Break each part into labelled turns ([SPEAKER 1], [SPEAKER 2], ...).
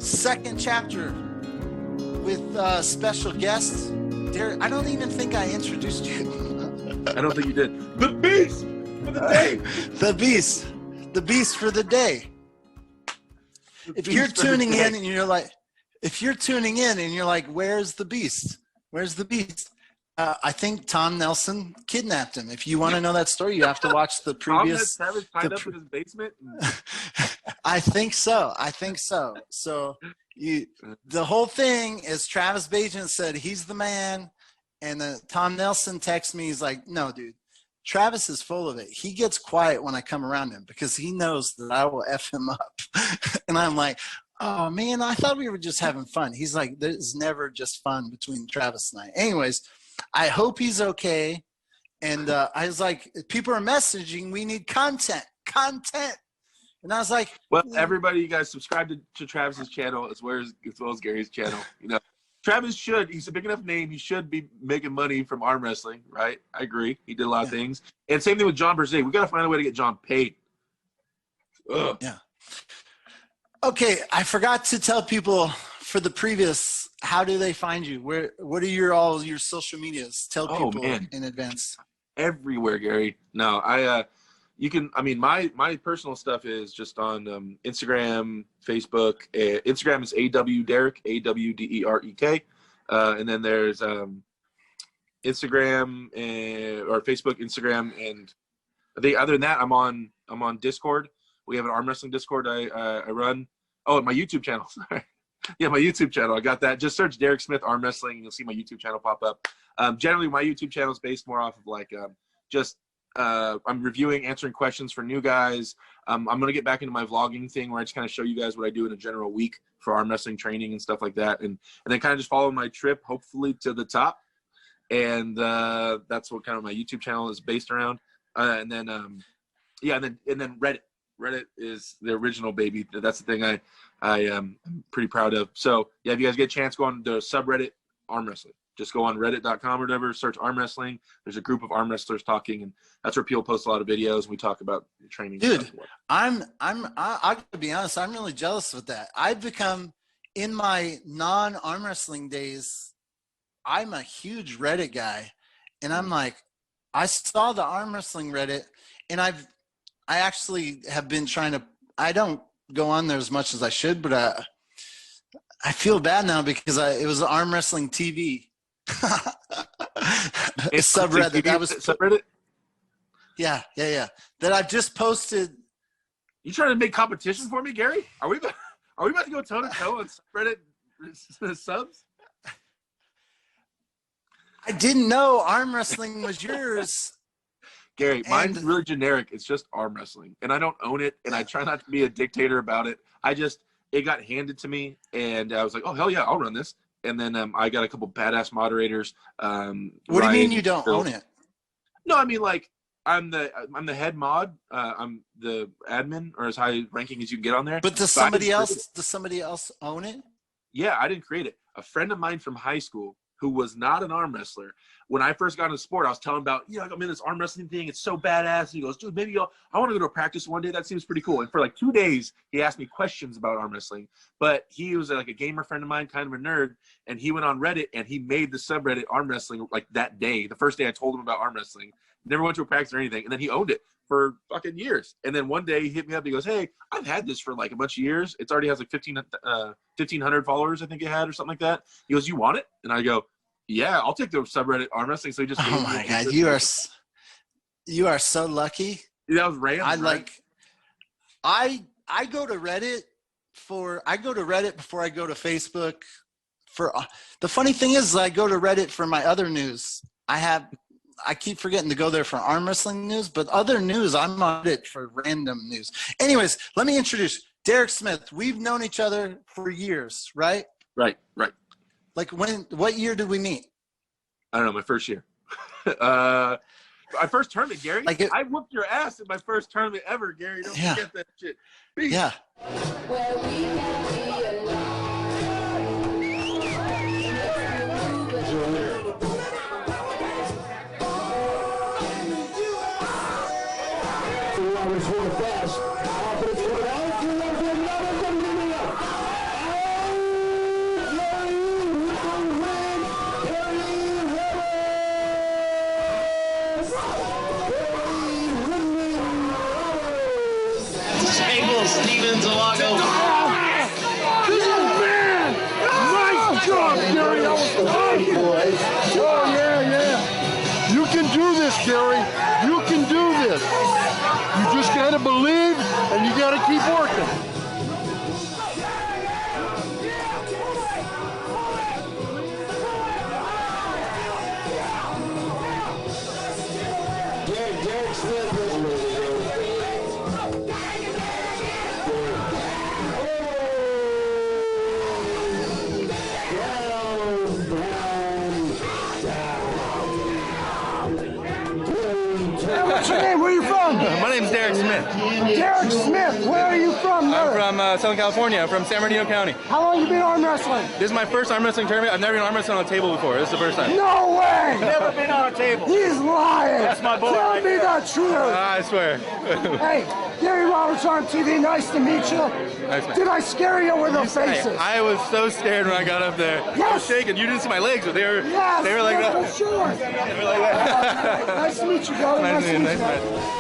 [SPEAKER 1] second chapter with special guests. Derek, I don't even think I introduced you.
[SPEAKER 2] I don't think you did. The beast for the day.
[SPEAKER 1] The beast for the day. If you're tuning in and you're like, where's the beast? Where's the beast? I think Tom Nelson kidnapped him. If you want to know that story, you have to watch the previous.
[SPEAKER 2] Tom had Savage tied up in his basement.
[SPEAKER 1] I think so. So the whole thing is Travis Bajan said he's the man, and Tom Nelson texts me. He's like, "No, dude, Travis is full of it. He gets quiet when I come around him because he knows that I will F him up." And I'm like, "Oh man, I thought we were just having fun." He's like, "There's never just fun between Travis and I." Anyways, I hope he's okay. And I was like, people are messaging, we need content. And I was like,
[SPEAKER 2] well, everybody, you guys subscribe to Travis's channel as well as Gary's channel. You know, Travis he's a big enough name. He should be making money from arm wrestling, right? I agree. He did a lot of things. And same thing with John Berzay. We got to find a way to get John paid. Ugh.
[SPEAKER 1] Yeah. Okay. I forgot to tell people for the previous, how do they find you? What are all your social medias? Tell people in advance.
[SPEAKER 2] Everywhere, Gary. No, my personal stuff is just on Instagram, Facebook. Instagram is AWDerek, AWDEREK. And then there's Instagram or Facebook, Instagram, and other than that, I'm on Discord. We have an arm wrestling Discord I run. Oh, and my YouTube channel. Sorry. Yeah, my YouTube channel. I got that. Just search Derek Smith Arm Wrestling, and you'll see my YouTube channel pop up. Generally, my YouTube channel is based more off of like I'm reviewing, answering questions for new guys. I'm going to get back into my vlogging thing where I just kind of show you guys what I do in a general week for arm wrestling training and stuff like that. And then kind of just follow my trip, hopefully to the top. And that's what kind of my YouTube channel is based around. And then Reddit. Reddit is the original baby. That's the thing I am pretty proud of. So yeah, if you guys get a chance, go on the subreddit arm wrestling. Just go on reddit.com or whatever, search arm wrestling. There's a group of arm wrestlers talking, and that's where people post a lot of videos and we talk about training.
[SPEAKER 1] Dude, I gotta be honest, I'm really jealous with that. I've become, in my non-arm wrestling days, I'm a huge Reddit guy. And I'm like, I saw the arm wrestling Reddit, and I actually have been trying to, I don't go on there as much as I should, but I feel bad now because it was Arm Wrestling TV. It's subreddit. That was
[SPEAKER 2] subreddit?
[SPEAKER 1] Yeah. That I just posted.
[SPEAKER 2] You trying to make competition for me, Gary? Are we about to go toe to toe on subreddit subs?
[SPEAKER 1] I didn't know arm wrestling was yours.
[SPEAKER 2] Gary, mine's really generic. It's just arm wrestling, and I don't own it, and I try not to be a dictator about it. It got handed to me, and I was like, oh, hell yeah, I'll run this. And then I got a couple badass moderators.
[SPEAKER 1] What do you mean you don't own it?
[SPEAKER 2] No, I mean, like, I'm the head mod. I'm the admin, or as high ranking as you can get on there.
[SPEAKER 1] But does somebody else own it?
[SPEAKER 2] Yeah, I didn't create it. A friend of mine from high school who was not an arm wrestler, when I first got into sport, I was telling him about, I'm in this arm wrestling thing. It's so badass. And he goes, dude, maybe I want to go to a practice one day. That seems pretty cool. And for like 2 days, he asked me questions about arm wrestling. But he was like a gamer friend of mine, kind of a nerd. And he went on Reddit and he made the subreddit arm wrestling like that day. The first day I told him about arm wrestling. Never went to a practice or anything. And then he owned it for fucking years. And then one day he hit me up. He goes, hey, I've had this for like a bunch of years. It's already has like 1,500 followers, I think it had, or something like that. He goes, you want it? And I go, yeah, I'll take the subreddit arm wrestling. So he just,
[SPEAKER 1] oh my God, you are so lucky.
[SPEAKER 2] Yeah, that was random.
[SPEAKER 1] I go to Reddit before I go to Facebook. The funny thing is, I go to Reddit for my other news. I keep forgetting to go there for arm wrestling news, but other news, I'm on it for random news. Anyways, let me introduce Derek Smith. We've known each other for years, right?
[SPEAKER 2] Right.
[SPEAKER 1] Like what year did we meet?
[SPEAKER 2] I don't know, my first year. My first tournament, Gary. I whooped your ass in my first tournament ever, Gary. Don't forget that shit. Peace.
[SPEAKER 1] Yeah.
[SPEAKER 3] Well, we can be alone.
[SPEAKER 4] Nice job, Gary. That was awesome. Oh, yeah. You can do this, Gary. You can do this. You just got to believe, and you got to keep working. What's your name? Where are you from?
[SPEAKER 5] My name's Derek Smith.
[SPEAKER 4] Derek Smith. Where are you from?
[SPEAKER 5] I'm from Southern California. I'm from San Bernardino County.
[SPEAKER 4] How long you been arm wrestling?
[SPEAKER 5] This is my first arm wrestling tournament. I've never been arm wrestling on a table before. This is the first time.
[SPEAKER 4] No way!
[SPEAKER 6] Never been on a table.
[SPEAKER 4] He's lying.
[SPEAKER 6] That's my boy
[SPEAKER 4] Tell
[SPEAKER 6] right
[SPEAKER 4] me
[SPEAKER 6] there.
[SPEAKER 4] the truth.
[SPEAKER 5] I swear.
[SPEAKER 4] Hey, Gary Roberts, ARMTV. Nice to meet you.
[SPEAKER 5] Nice, man.
[SPEAKER 4] Did I scare you with the
[SPEAKER 5] Hey,
[SPEAKER 4] faces?
[SPEAKER 5] I was so scared when I got up there. I was
[SPEAKER 4] Yes.
[SPEAKER 5] shaking. You didn't see my legs, but they were like
[SPEAKER 4] yes,
[SPEAKER 5] that.
[SPEAKER 4] for sure.
[SPEAKER 5] They were like that.
[SPEAKER 4] Nice to meet you, brother.
[SPEAKER 5] Nice to meet you.
[SPEAKER 4] meet
[SPEAKER 5] Nice
[SPEAKER 4] you.
[SPEAKER 5] to meet you.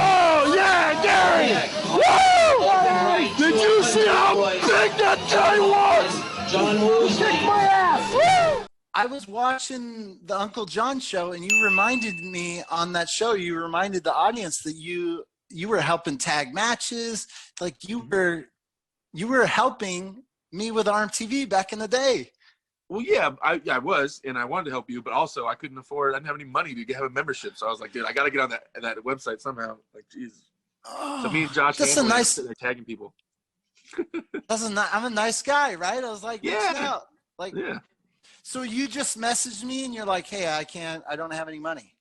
[SPEAKER 4] Oh, yeah, Gary! Woo! Did you see how big that guy was?
[SPEAKER 7] John Woo.
[SPEAKER 4] Kick my ass! Woo!
[SPEAKER 1] I was watching the Uncle John show, and you reminded me on that show. You reminded the audience that you were helping tag matches, like you were helping me with ARMTV back in the day.
[SPEAKER 2] Well, yeah, I was, and I wanted to help you, but also I couldn't afford. I didn't have any money to have a membership, so I was like, dude, I got to get on that website somehow. Like, Jesus. So me and Josh,
[SPEAKER 1] that's a nice.
[SPEAKER 2] they're tagging people.
[SPEAKER 1] I'm a nice guy, right? I was like,
[SPEAKER 2] Yeah.
[SPEAKER 1] out. Like,
[SPEAKER 2] Yeah.
[SPEAKER 1] So you just messaged me, and you're like, hey, I don't have any money.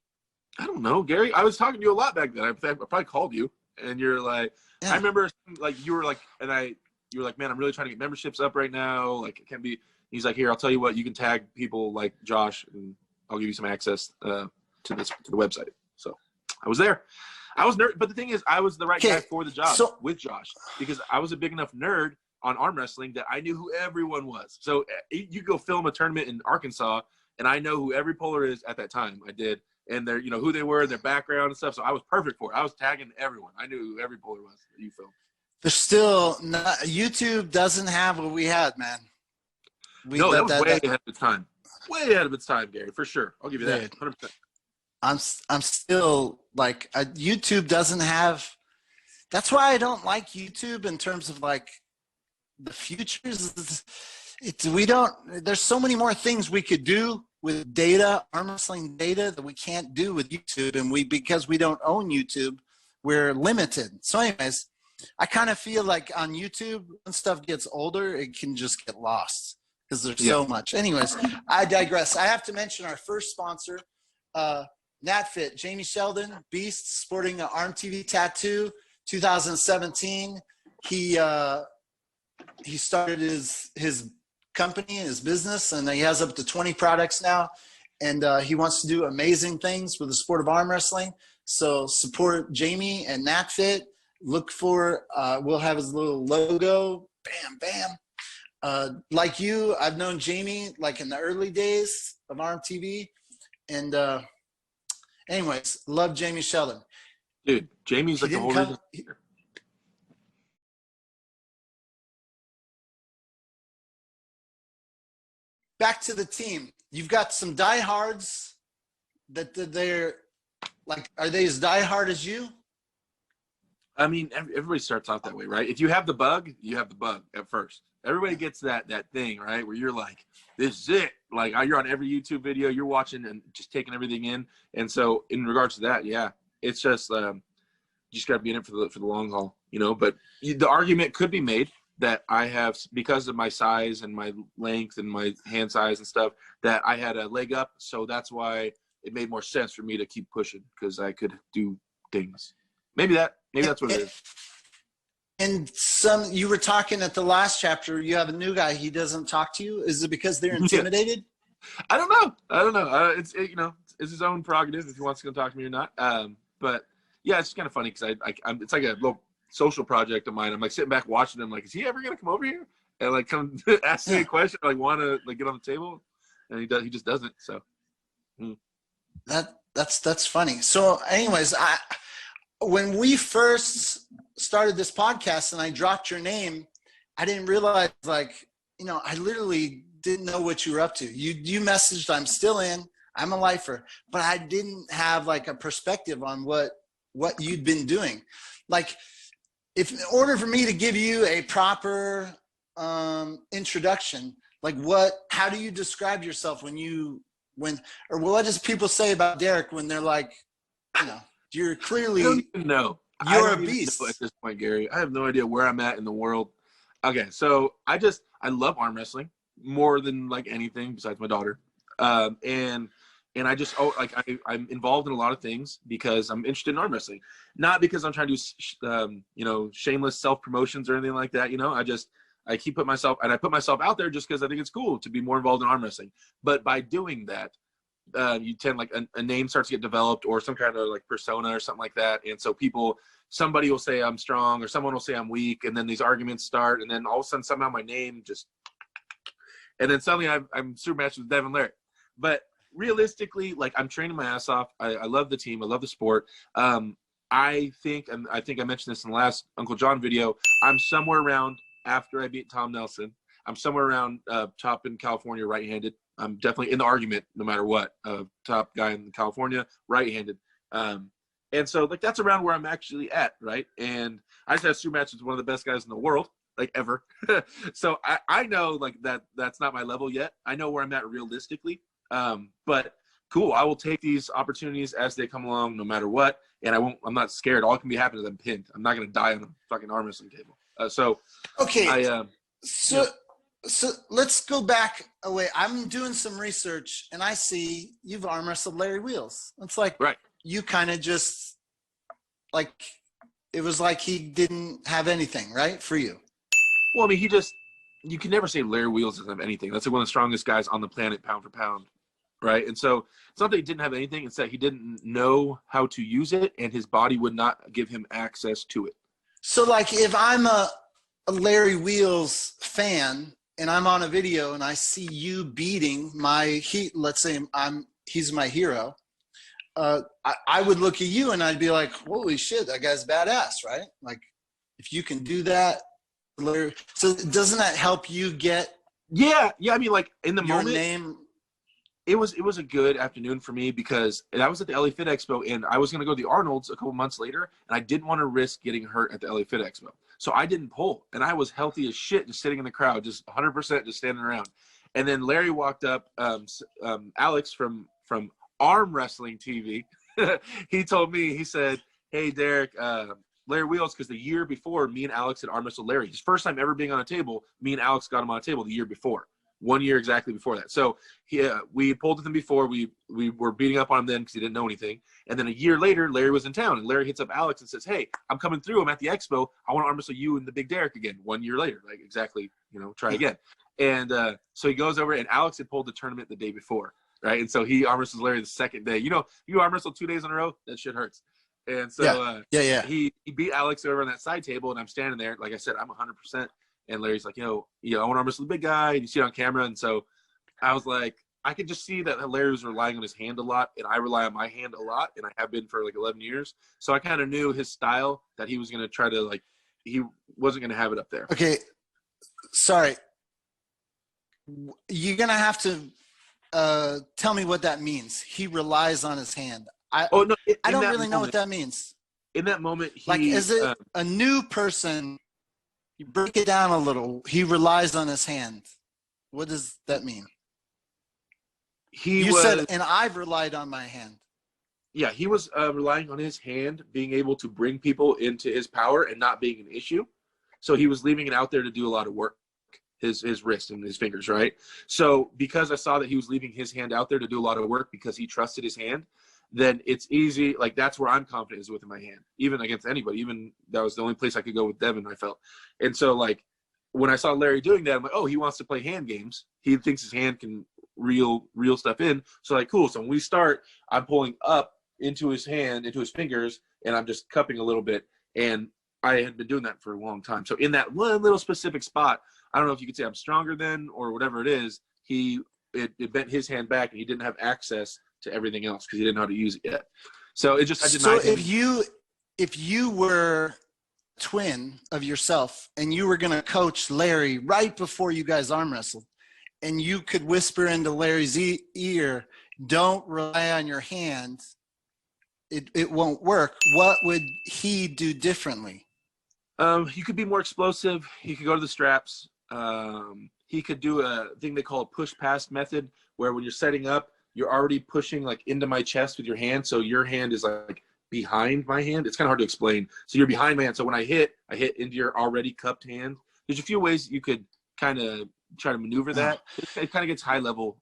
[SPEAKER 2] I don't know, Gary. I was talking to you a lot back then. I probably called you, and you're like,
[SPEAKER 1] Yeah.
[SPEAKER 2] I remember, like, you were like, you were like, man, I'm really trying to get memberships up right now. Like, it can't be. He's like, here, I'll tell you what, you can tag people like Josh, and I'll give you some access to the website. So I was there. I was nerd, but the thing is, I was the right guy for the job with Josh, because I was a big enough nerd on arm wrestling that I knew who everyone was. So you go film a tournament in Arkansas, and I know who every puller is at that time. I did, and they're, who they were, their background and stuff. So I was perfect for it. I was tagging everyone. I knew who every puller was that you filmed.
[SPEAKER 1] There's still not, YouTube doesn't have what we had, man.
[SPEAKER 2] No, that was way ahead of its time. Way ahead of its time, Gary, for sure. I'll give you that. 100%.
[SPEAKER 1] I'm still like, YouTube doesn't have. That's why I don't like YouTube in terms of like the futures. There's so many more things we could do with data, arm wrestling data, that we can't do with YouTube, and because we don't own YouTube, we're limited. So anyways, I kind of feel like on YouTube, when stuff gets older, it can just get lost because there's so much. Anyways, I digress. I have to mention our first sponsor, NatFit. Jamie Sheldon, Beast, sporting an ARMTV tattoo, 2017. He started his company, his business, and he has up to 20 products now. And he wants to do amazing things with the sport of arm wrestling. So support Jamie and NatFit. Look for, we'll have his little logo. Bam, bam. Like you, I've known Jamie like in the early days of ARMTV. And anyways, love Jamie Sheldon.
[SPEAKER 2] Dude, Jamie's like the whole reason.
[SPEAKER 1] Back to the team. You've got some diehards that they're like, are they as diehard as you?
[SPEAKER 2] I mean, everybody starts off that way, right? If you have the bug, you have the bug at first. Everybody gets that thing, right? Where you're like, this is it. Like, you're on every YouTube video, you're watching and just taking everything in. And so in regards to that, yeah, it's just, you just got to be in it for the long haul, But the argument could be made that I have, because of my size and my length and my hand size and stuff, that I had a leg up. So that's why it made more sense for me to keep pushing, because I could do things. Maybe that's what it is.
[SPEAKER 1] And you were talking at the last chapter, you have a new guy, he doesn't talk to you. Is it because they're intimidated?
[SPEAKER 2] I don't know. It's his own prerogative if he wants to come talk to me or not. But yeah, it's just kind of funny because it's like a little social project of mine. I'm like sitting back watching him, like, is he ever gonna come over here and like come ask me a question, or, like want to like get on the table? And he just doesn't. So
[SPEAKER 1] that's funny. So, anyways, when we first started this podcast and I dropped your name, I didn't realize, like, I literally didn't know what you were up to. You messaged, I'm still in, I'm a lifer, but I didn't have like a perspective on what you'd been doing. Like, if in order for me to give you a proper introduction, like how do you describe yourself or what does people say about Derek when they're like, you're clearly,
[SPEAKER 2] I don't even know.
[SPEAKER 1] You're a beast
[SPEAKER 2] at this point, Gary. I have no idea where I'm at in the world. Okay, so I love arm wrestling more than like anything besides my daughter, and I just I'm involved in a lot of things because I'm interested in arm wrestling, not because I'm trying to do shameless self promotions or anything like that. I put myself out there just because I think it's cool to be more involved in arm wrestling. But by doing that, you tend like a name starts to get developed or some kind of like persona or something like that. And so somebody will say I'm strong or someone will say I'm weak. And then these arguments start. And then all of a sudden, somehow my name and then suddenly I'm super matched with Devon Larratt. But realistically, like, I'm training my ass off. I love the team. I love the sport. I think I mentioned this in the last Uncle John video, I'm somewhere around, after I beat Tom Nelson, I'm somewhere around top in California right-handed. I'm definitely in the argument no matter what. Top guy in California, right-handed. And so, like, that's around where I'm actually at, right? And I just had a super match with one of the best guys in the world, like, ever. So I know, like, that's not my level yet. I know where I'm at realistically. But cool, I will take these opportunities as they come along no matter what. And I'm not scared. All can be happening is I'm pinned. I'm not going to die on a fucking arm wrestling table.
[SPEAKER 1] Okay. So let's go back a way. I'm doing some research and I see you've arm wrestled Larry Wheels. It's like,
[SPEAKER 2] right. You
[SPEAKER 1] kind of just like, it was like he didn't have anything, right, for you?
[SPEAKER 2] Well, I mean, you can never say Larry Wheels doesn't have anything. That's like one of the strongest guys on the planet, pound for pound, right? And so it's not that he didn't have anything. It's that he didn't know how to use it, and his body would not give him access to it.
[SPEAKER 1] So, like, if I'm a Larry Wheels fan and I'm on a video and I see you beating let's say he's my hero, I would look at you and I'd be like, holy shit, that guy's badass, right? Like, if you can do that, Larry. So doesn't that help you get?
[SPEAKER 2] Yeah. I mean, like, in the
[SPEAKER 1] your
[SPEAKER 2] moment,
[SPEAKER 1] name.
[SPEAKER 2] It was a good afternoon for me because I was at the LA Fit Expo and I was going to go to the Arnold's a couple months later, and I didn't want to risk getting hurt at the LA Fit Expo. So I didn't pull, and I was healthy as shit, just sitting in the crowd, just 100% just standing around. And then Larry walked up, Alex from Armwrestling TV. He told me, he said, hey, Derek, Larry Wheels, because the year before, me and Alex had arm wrestled Larry. His first time ever being on a table, me and Alex got him on a table the year before. 1 year exactly before that. So we pulled with him before. We were beating up on him then because he didn't know anything. And then a year later, Larry was in town, and Larry hits up Alex and says, hey, I'm coming through. I'm at the expo. I want to arm wrestle you and the Big Derek again. 1 year later, like, exactly, try again. And so he goes over, and Alex had pulled the tournament the day before, right? And so he arm wrestles Larry the second day. You arm wrestle 2 days in a row, that shit hurts. And so he beat Alex over on that side table, and I'm standing there. Like I said, I'm 100%. And Larry's like, I want to arm wrestle the big guy. And you see it on camera. And so I was like, I could just see that Larry was relying on his hand a lot, and I rely on my hand a lot, and I have been for like 11 years. So I kind of knew his style, that he was going to try to, like, he wasn't going to have it up there.
[SPEAKER 1] Okay. Sorry. You're going to have to tell me what that means. He relies on his hand. I don't really know what that means.
[SPEAKER 2] In that moment,
[SPEAKER 1] is it a new person? You break it down a little. He relies on his hand. What does that mean? You said, and I've relied on my hand.
[SPEAKER 2] Yeah, he was relying on his hand, being able to bring people into his power and not being an issue. So he was leaving it out there to do a lot of work, his wrist and his fingers, right? So because I saw that he was leaving his hand out there to do a lot of work because he trusted his hand, then it's easy. Like, that's where I'm confident is with my hand, even against anybody. Even that was the only place I could go with Devon, I felt. And so, like, when I saw Larry doing that, I'm like, oh, he wants to play hand games. He thinks his hand can reel stuff in. So, like, cool. So when we start, I'm pulling up into his hand, into his fingers, and I'm just cupping a little bit. And I had been doing that for a long time. So in that one little specific spot, I don't know if you could say I'm stronger than or whatever it is, it bent his hand back and he didn't have access to everything else because he didn't know how to use it yet. So it just, I denied him.
[SPEAKER 1] If you were a twin of yourself and you were going to coach Larry right before you guys arm wrestled, and you could whisper into Larry's ear, don't rely on your hand, it won't work, what would he do differently?
[SPEAKER 2] You could be more explosive. He could go to the straps. He could do a thing they call a push pass method, where when you're setting up, you're already pushing like into my chest with your hand. So your hand is like behind my hand. It's kind of hard to explain. So you're behind my hand. So when I hit into your already cupped hand. There's a few ways you could kind of try to maneuver that. It kind of gets high level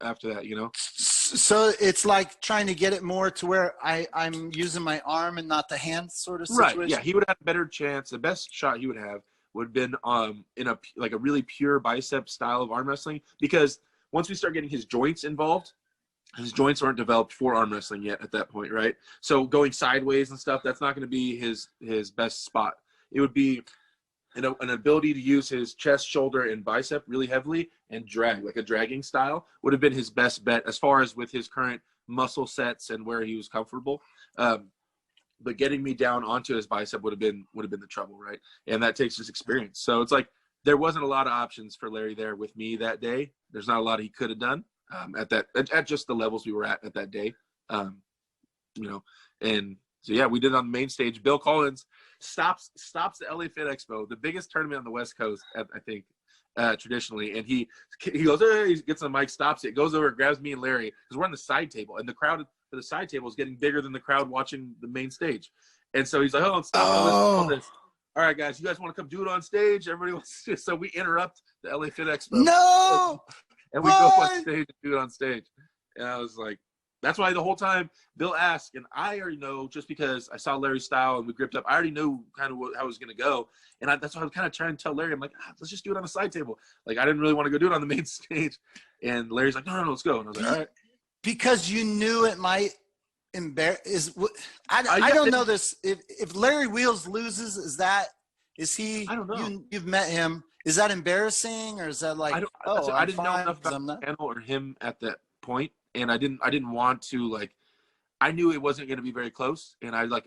[SPEAKER 2] after that, you know?
[SPEAKER 1] So it's like trying to get it more to where I'm using my arm and not the hand sort of situation?
[SPEAKER 2] Right, yeah. He would have a better chance. The best shot he would have would have been in a really pure bicep style of arm wrestling, because once we start getting his joints involved, his joints aren't developed for arm wrestling yet at that point, right? So going sideways and stuff, that's not going to be his best spot. It would be an ability to use his chest, shoulder, and bicep really heavily and drag, like a dragging style, would have been his best bet as far as with his current muscle sets and where he was comfortable. But getting me down onto his bicep would have been the trouble, right? And that takes just experience. So it's like there wasn't a lot of options for Larry there with me that day. There's not a lot he could have done at just the levels we were at that day, you know. And so yeah, we did it on the main stage. Bill Collins stops the LA Fit Expo, the biggest tournament on the West Coast, I think, traditionally. And he goes, hey, he gets on the mic, stops it, goes over, grabs me and Larry, because we're on the side table, and the crowd for the side table is getting bigger than the crowd watching the main stage. And so he's like, hold on, stop all this. All right, guys, you guys want to come do it on stage? Everybody wants to. So we interrupt the LA Fit Expo.
[SPEAKER 1] No!
[SPEAKER 2] And we go on stage and do it on stage. And I was like, that's why the whole time Bill asked, and I already know, just because I saw Larry's style and we gripped up, I already knew kind of how it was going to go. And that's why I was kind of trying to tell Larry, I'm like, let's just do it on the side table. Like, I didn't really want to go do it on the main stage. And Larry's like, no, let's go. And I was like, all right.
[SPEAKER 1] Because you knew it might embarrass. I don't know this. If Larry Wheels loses, is he? I don't know. You've met him. Is that embarrassing, or is that like?
[SPEAKER 2] I didn't know enough about the panel or him at that point, and I didn't want to, like. I knew it wasn't going to be very close, and I was like,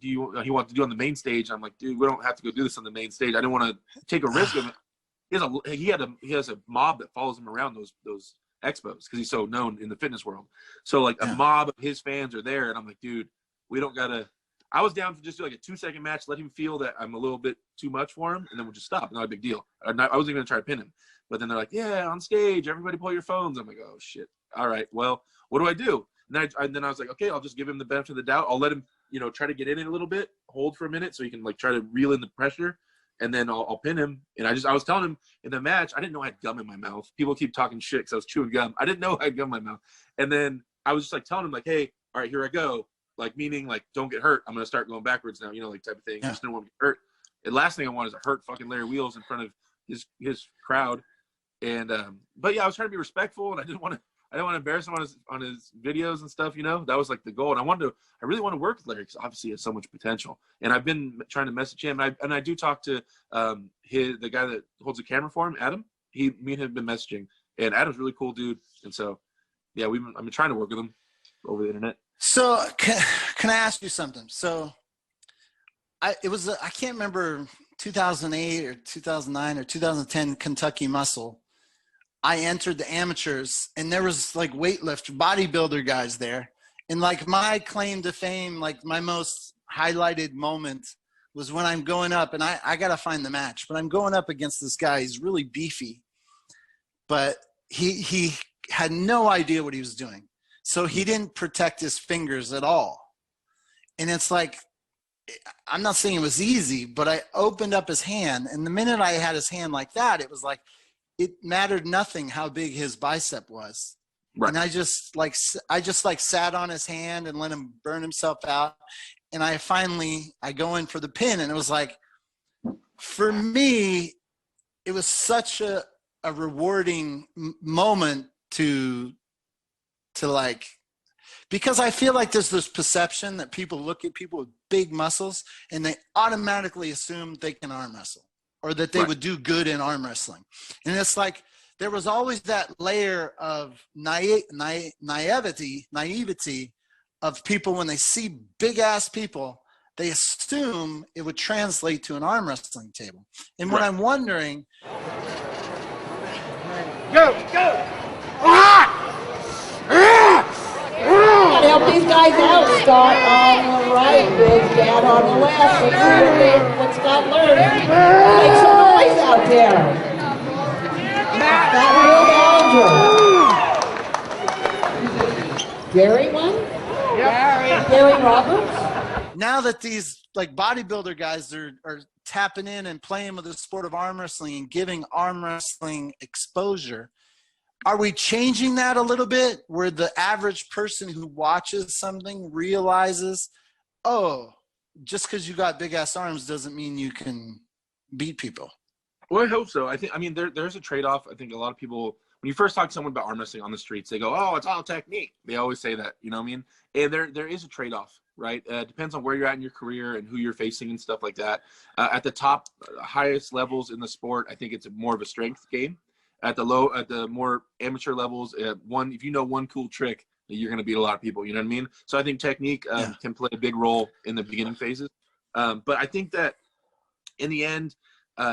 [SPEAKER 2] he wanted to do it on the main stage. I'm like, dude, we don't have to go do this on the main stage. I didn't want to take a risk of it. He has a mob that follows him around those expos because he's so known in the fitness world. So like a mob of his fans are there, and I'm like, dude, we don't gotta. I was down to just do like a 2-second match, let him feel that I'm a little bit too much for him, and then we'll just stop. Not a big deal. I wasn't even gonna try to pin him, but then they're like, yeah, on stage, everybody pull your phones. I'm like, oh shit. All right, well, what do I do? And then I was like, okay, I'll just give him the benefit of the doubt. I'll let him, try to get in it a little bit, hold for a minute so he can like try to reel in the pressure, and then I'll pin him. And I was telling him in the match, I didn't know I had gum in my mouth. People keep talking shit because I was chewing gum. I didn't know I had gum in my mouth. And then I was just like telling him like, hey, all right, here I go. Like, meaning like, don't get hurt. I'm going to start going backwards now, like type of thing. I just didn't want to get hurt. The last thing I want is to hurt fucking Larry Wheels in front of his crowd. And, but yeah, I was trying to be respectful, and I didn't want to embarrass him on his videos and stuff, That was like the goal. And I really want to work with Larry because obviously he has so much potential. And I've been trying to message him. And I do talk to the guy that holds the camera for him, Adam. Me and him have been messaging. And Adam's a really cool dude. And so, yeah, I've been trying to work with him over the internet.
[SPEAKER 1] So can I ask you something? So I can't remember 2008 or 2009 or 2010 Kentucky Muscle. I entered the amateurs, and there was like bodybuilder guys there. And like my claim to fame, like my most highlighted moment was when I'm going up, and I got to find the match, but I'm going up against this guy. He's really beefy, but he had no idea what he was doing. So he didn't protect his fingers at all. And it's like, I'm not saying it was easy, but I opened up his hand, and the minute I had his hand like that, it was like, it mattered nothing how big his bicep was. Right. And I just sat on his hand and let him burn himself out. And I go in for the pin, and it was like, for me, it was such a rewarding moment to like, Because I feel like there's this perception that people look at people with big muscles and they automatically assume they can arm wrestle or that they would do good in arm wrestling. And it's like there was always that layer of naivety of people when they see big ass people, they assume it would translate to an arm wrestling table. And what I'm wondering.
[SPEAKER 4] Go!
[SPEAKER 6] Help these guys out. Scott on the right, Big Dad on the left. Let's see what Scott learned. Make some noise out there. That real Ballinger. Gary won? Gary Roberts?
[SPEAKER 1] Now that these like bodybuilder guys are tapping in and playing with the sport of arm wrestling and giving arm wrestling exposure, are we changing that a little bit where the average person who watches something realizes, oh, just because you got big ass arms doesn't mean you can beat people?
[SPEAKER 2] Well, I hope so. I mean, there's a trade-off. I think a lot of people, when you first talk to someone about arm wrestling on the streets, they go, oh, it's all technique. They always say that, you know what I mean? And there is a trade-off, right? It depends on where you're at in your career and who you're facing and stuff like that. At the top, highest levels in the sport, I think it's more of a strength game. At the more amateur levels, if you know one cool trick, you're going to beat a lot of people. You know what I mean? So I think technique can play a big role in the beginning phases. But I think that in the end,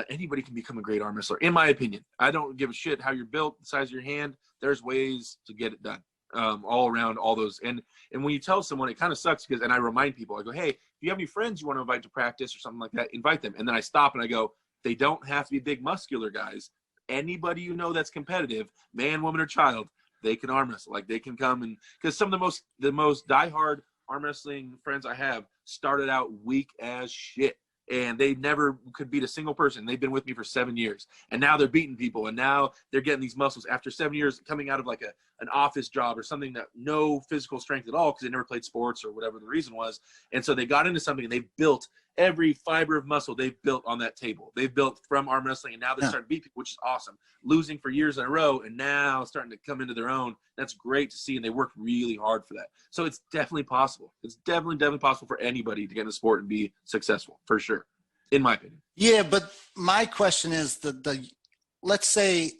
[SPEAKER 2] anybody can become a great arm wrestler, in my opinion. I don't give a shit how you're built, the size of your hand. There's ways to get it done all around all those. And when you tell someone, it kind of sucks because, and I remind people, I go, hey, if you have any friends you want to invite to practice or something like that, invite them. And then I stop and I go, they don't have to be big muscular guys. Anybody you know that's competitive, man, woman, or child, they can arm wrestle. Like they can come and because some of the most diehard arm wrestling friends I have started out weak as shit. And they never could beat a single person. They've been with me for 7 years. And now they're beating people. And now they're getting these muscles after 7 years coming out of like an office job or something that no physical strength at all because they never played sports or whatever the reason was. And so they got into something and they've built every fiber of muscle they've built on that table. They've built from arm wrestling and now they're starting to beat people, which is awesome. Losing for years in a row and now starting to come into their own. That's great to see. And they work really hard for that. So it's definitely possible. It's definitely possible for anybody to get in the sport and be successful for sure. In my opinion.
[SPEAKER 1] Yeah, but my question is let's say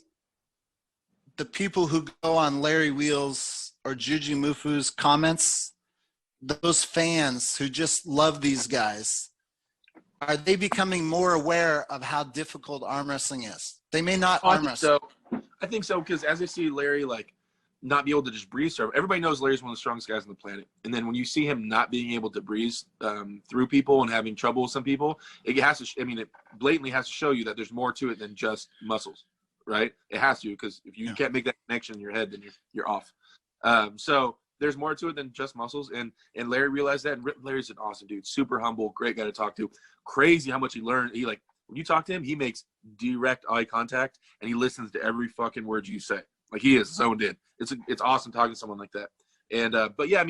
[SPEAKER 1] the people who go on Larry Wheels or Juji Mufu's comments, those fans who just love these guys, are they becoming more aware of how difficult arm wrestling is? They may not arm wrestle.
[SPEAKER 2] I think so because as I see Larry like not be able to just breeze serve. Everybody knows Larry's one of the strongest guys on the planet. And then when you see him not being able to breeze through people and having trouble with some people, it has to, it blatantly has to show you that there's more to it than just muscles, right? It has to, because if you can't make that connection in your head, then you're off. So there's more to it than just muscles. And Larry realized that. And Larry's an awesome dude, super humble, great guy to talk to. Crazy how much he learned. When you talk to him, he makes direct eye contact and he listens to every fucking word you say. Like he is zoned in. It's awesome talking to someone like that. And but yeah,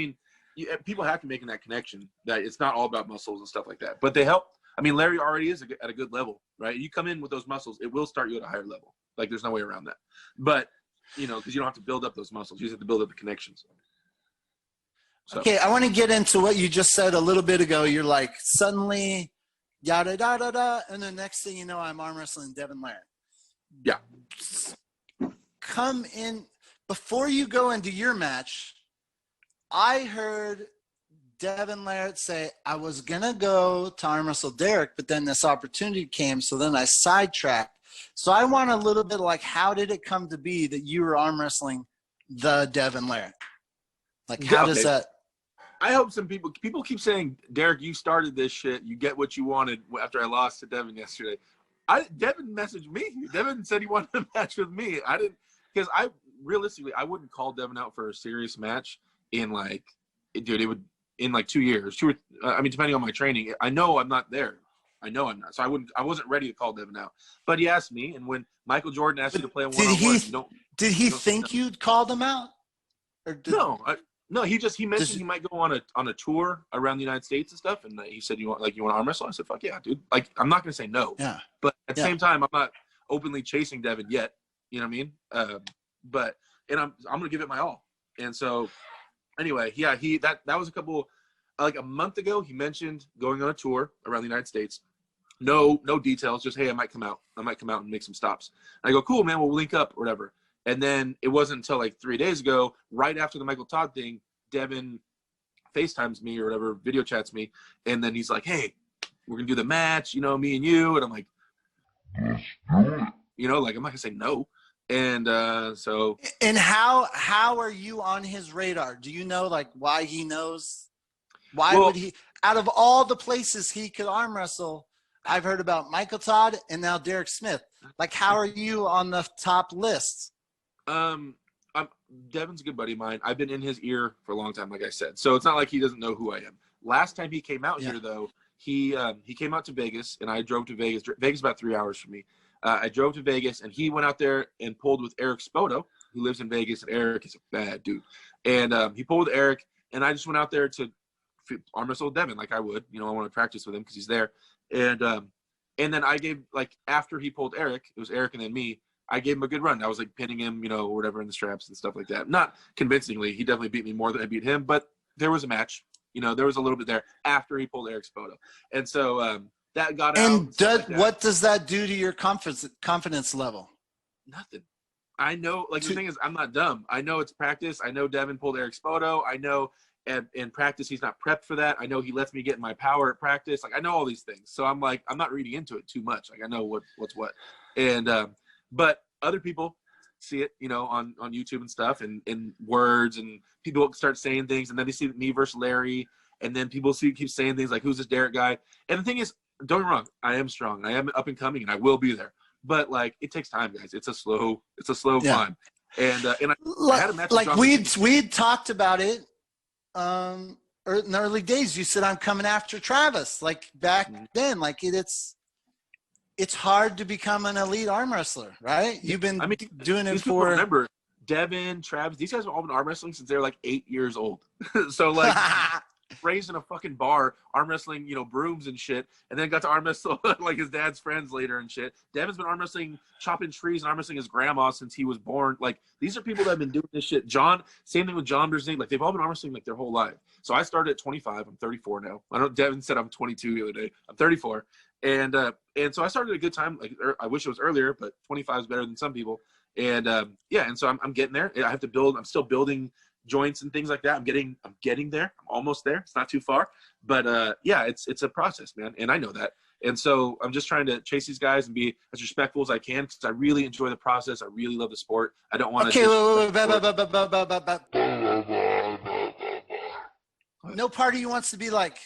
[SPEAKER 2] people have to make that connection that it's not all about muscles and stuff like that. But they help. Larry already is at a good level, right? You come in with those muscles, it will start you at a higher level. Like there's no way around that. But because you don't have to build up those muscles, you just have to build up the connections. So. Okay,
[SPEAKER 1] I want to get into what you just said a little bit ago. You're like suddenly yada da da da, and the next thing you know, I'm arm wrestling Devon Larratt.
[SPEAKER 2] Yeah.
[SPEAKER 1] Come in before you go into your match. I heard Devon Larratt say, I was gonna go to arm wrestle Derek, but then this opportunity came, so then I sidetracked. So I want a little bit like, how did it come to be that you were arm wrestling the Devon Larratt? Like, how does that?
[SPEAKER 2] I hope some people keep saying, Derek, you started this shit. You get what you wanted after I lost to Devon yesterday. Devon messaged me. Devon said he wanted a match with me. I didn't. Because realistically, I wouldn't call Devon out for a serious match in it would in 2 years. Depending on my training, I know I'm not there. I know I'm not. So I wasn't ready to call Devon out. But he asked me, and when Michael Jordan asked you to play a one-on-one,
[SPEAKER 1] did he think you'd called him out? Or
[SPEAKER 2] no. He mentioned he might go on a tour around the United States and stuff, and he said you want to arm wrestle. I said fuck yeah, dude. I'm not gonna say no.
[SPEAKER 1] Yeah.
[SPEAKER 2] But at the same time, I'm not openly chasing Devon yet. You know what I mean? And I'm gonna give it my all. And so Anyway, yeah, that was like a month ago. He mentioned going on a tour around the United States. No details, just hey, I might come out and make some stops. And I go, cool, man, we'll link up or whatever. And then it wasn't until like 3 days ago, right after the Michael Todd thing, Devin FaceTimes me or whatever, video chats me, and then he's like, hey, we're gonna do the match, me and you. And I'm like, like I'm not gonna say no. And so.
[SPEAKER 1] And how are you on his radar? Do you know like why he knows? Why would he? Out of all the places he could arm wrestle, I've heard about Michael Todd and now Derek Smith. Like, how are you on the top list?
[SPEAKER 2] Devin's a good buddy of mine. I've been in his ear for a long time, like I said. So it's not like he doesn't know who I am. Last time he came out here, though, he came out to Vegas, and I drove to Vegas. Vegas is about 3 hours from me. I drove to Vegas, and he went out there and pulled with Eric Spoto, who lives in Vegas, and Eric is a bad dude. And he pulled with Eric, and I just went out there to arm wrestle with Devin like I would. I want to practice with him because he's there. And then I gave, like, after he pulled Eric, it was Eric and then me, I gave him a good run. I was like pinning him, or whatever in the straps and stuff like that. Not convincingly. He definitely beat me more than I beat him, but there was a match. There was a little bit there after he pulled Eric's photo. And so that got out.
[SPEAKER 1] And what does that do to your confidence level?
[SPEAKER 2] Nothing. I know, like, the thing is, I'm not dumb. I know it's practice. I know Devin pulled Eric's photo. I know in practice he's not prepped for that. I know he lets me get in my power at practice. Like, I know all these things. So I'm like, I'm not reading into it too much. Like, I know what's what. And but other people see it, on YouTube and stuff, and in words, and people start saying things, and then they see me versus Larry, and then people keep saying things like, who's this Derek guy? And the thing is, don't get me wrong, I am strong, I am up and coming, and I will be there. But like, it takes time, guys. It's a slow climb. And I had a match with John
[SPEAKER 1] we'd talked about it in the early days. You said I'm coming after Travis, like back then. Like it's hard to become an elite arm wrestler, right? You've been doing it for.
[SPEAKER 2] Remember, Devin, Travis, these guys have all been arm wrestling since they're like 8 years old. So like raised in a fucking bar, arm wrestling, brooms and shit, and then got to arm wrestle like his dad's friends later and shit. Devin's been arm wrestling, chopping trees and arm wrestling his grandma since he was born. Like, these are people that have been doing this shit. John, same thing with John Berzing. Like, they've all been arm wrestling like their whole life. So I started at 25. I'm 34 now. I know Devin said I'm 22 the other day. I'm 34. And so I started at a good time. Like, I wish it was earlier, but 25 is better than some people. And and so I'm getting there. I have to build. I'm still building joints and things like that. I'm getting there. I'm almost there. It's not too far, but it's a process, man. And I know that. And so I'm just trying to chase these guys and be as respectful as I can, because I really enjoy the process. I really love the sport. I don't want to.
[SPEAKER 1] No part of you wants to be like.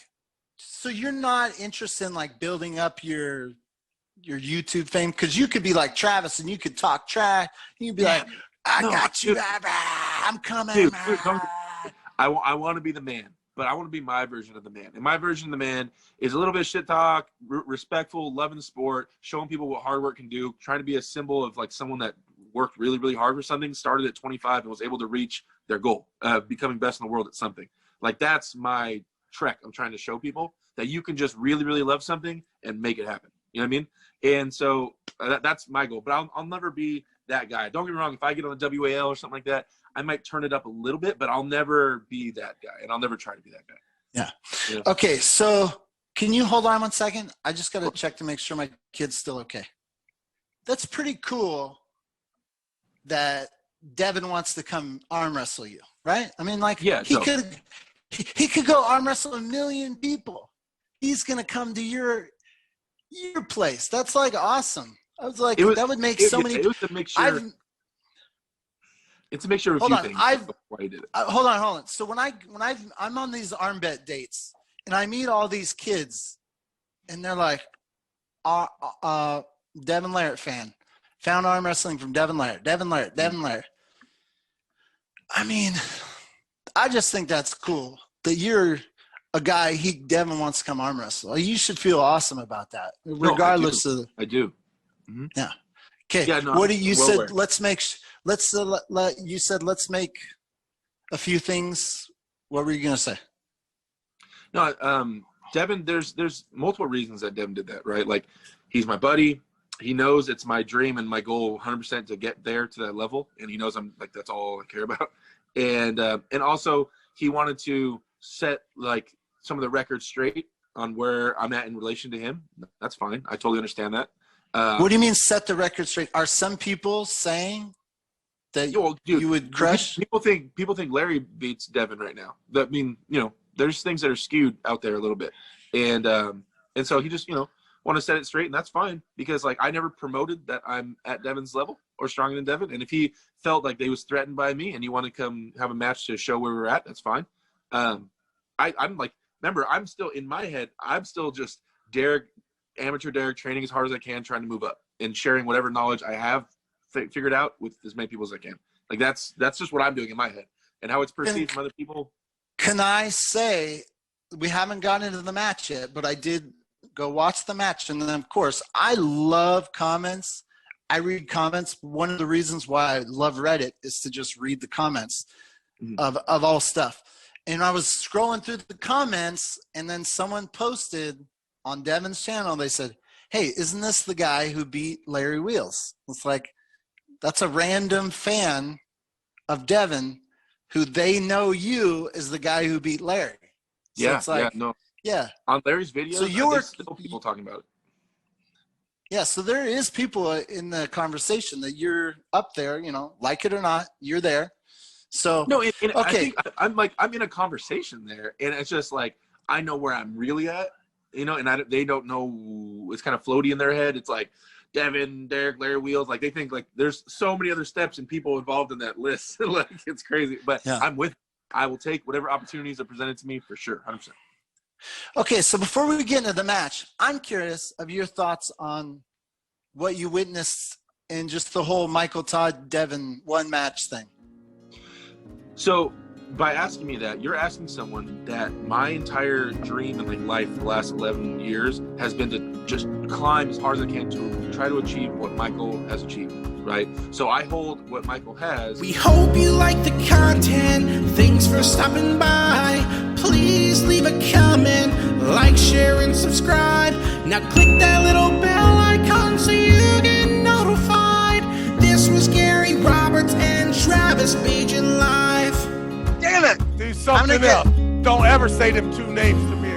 [SPEAKER 1] So you're not interested in like building up your YouTube fame, because you could be like Travis and you could talk trash. You'd be like, I got you. I'm coming.
[SPEAKER 2] Dude, I want to be the man, but I want to be my version of the man. And my version of the man is a little bit of shit talk, respectful, loving the sport, showing people what hard work can do, trying to be a symbol of like someone that worked really, really hard for something, started at 25 and was able to reach their goal, becoming best in the world at something. Like, that's my trek. I'm trying to show people that you can just really, really love something and make it happen. You know what I mean? And so that's my goal. But I'll never be that guy. Don't get me wrong. If I get on the WAL or something like that, I might turn it up a little bit, but I'll never be that guy, and I'll never try to be that guy.
[SPEAKER 1] Yeah. Okay, so can you hold on 1 second? I just got to check to make sure my kid's still okay. That's pretty cool that Devin wants to come arm wrestle you, right? I mean, like, he could go arm wrestle 1 million people. He's gonna come to your place. That's like awesome. I was like, that would make so many.
[SPEAKER 2] It was to make sure. It's a mixture of a few things. Before I did it.
[SPEAKER 1] Hold on. So when I'm on these arm bet dates and I meet all these kids, and they're like, Devon Larratt fan, found arm wrestling from Devon Larratt. I mean, I just think that's cool that you're a guy Devin wants to come arm wrestle. You should feel awesome about that, regardless of.
[SPEAKER 2] I do.
[SPEAKER 1] Mm-hmm. Yeah. Okay.
[SPEAKER 2] Yeah, no,
[SPEAKER 1] what you said? Let's make a few things. What were you gonna say?
[SPEAKER 2] No, Devin. There's multiple reasons that Devin did that, right? Like, he's my buddy. He knows it's my dream and my goal 100% to get there to that level, and he knows I'm like, that's all I care about. And also he wanted to set like some of the records straight on where I'm at in relation to him. That's fine. I totally understand that.
[SPEAKER 1] What do you mean set the record straight? Are some people saying that you would crush?
[SPEAKER 2] People think Larry beats Devon right now. I mean, there's things that are skewed out there a little bit, and so he just want to set it straight, and that's fine because like I never promoted that I'm at Devon's level or stronger than Devon, and if he felt like they was threatened by me and you want to come have a match to show where we're at, that's fine. I'm like, remember, I'm still in my head. I'm still just amateur Derek, training as hard as I can, trying to move up and sharing whatever knowledge I have figured out with as many people as I can. Like that's just what I'm doing in my head, and how it's perceived from other people.
[SPEAKER 1] Can I say we haven't gotten into the match yet, but I did go watch the match, and then of course I love comments. I read comments. One of the reasons why I love Reddit is to just read the comments of all stuff. And I was scrolling through the comments, and then someone posted on Devon's channel. They said, "Hey, isn't this the guy who beat Larry Wheels?" It's like, that's a random fan of Devon who they know you as the guy who beat Larry. So
[SPEAKER 2] Yeah,
[SPEAKER 1] it's like,
[SPEAKER 2] yeah. On Larry's video,
[SPEAKER 1] so you're
[SPEAKER 2] still people talking about it.
[SPEAKER 1] Yeah, so there is people in the conversation that you're up there, like it or not, you're there. So
[SPEAKER 2] no,
[SPEAKER 1] okay,
[SPEAKER 2] I think I'm in a conversation there, and it's just like I know where I'm really at, and they don't know. It's kind of floaty in their head. It's like Devon, Derek, Larry Wheels. Like they think like there's so many other steps and people involved in that list. Like it's crazy, but yeah. I will take whatever opportunities are presented to me for sure, 100%.
[SPEAKER 1] Okay, so before we get into the match, I'm curious of your thoughts on what you witnessed in just the whole Michael Todd Devon one match thing.
[SPEAKER 2] So by asking me that, you're asking someone that my entire dream and life for the last 11 years has been to just climb as hard as I can to try to achieve what Michael has achieved, right? So I hold what Michael has.
[SPEAKER 7] We hope you like the content. Thanks for stopping by. Please leave a comment, like, share, and subscribe. Now click that little bell icon so you get notified. This was Gary Roberts and Travis Bajan live.
[SPEAKER 4] Damn it! Do something else. Don't ever say them two names to me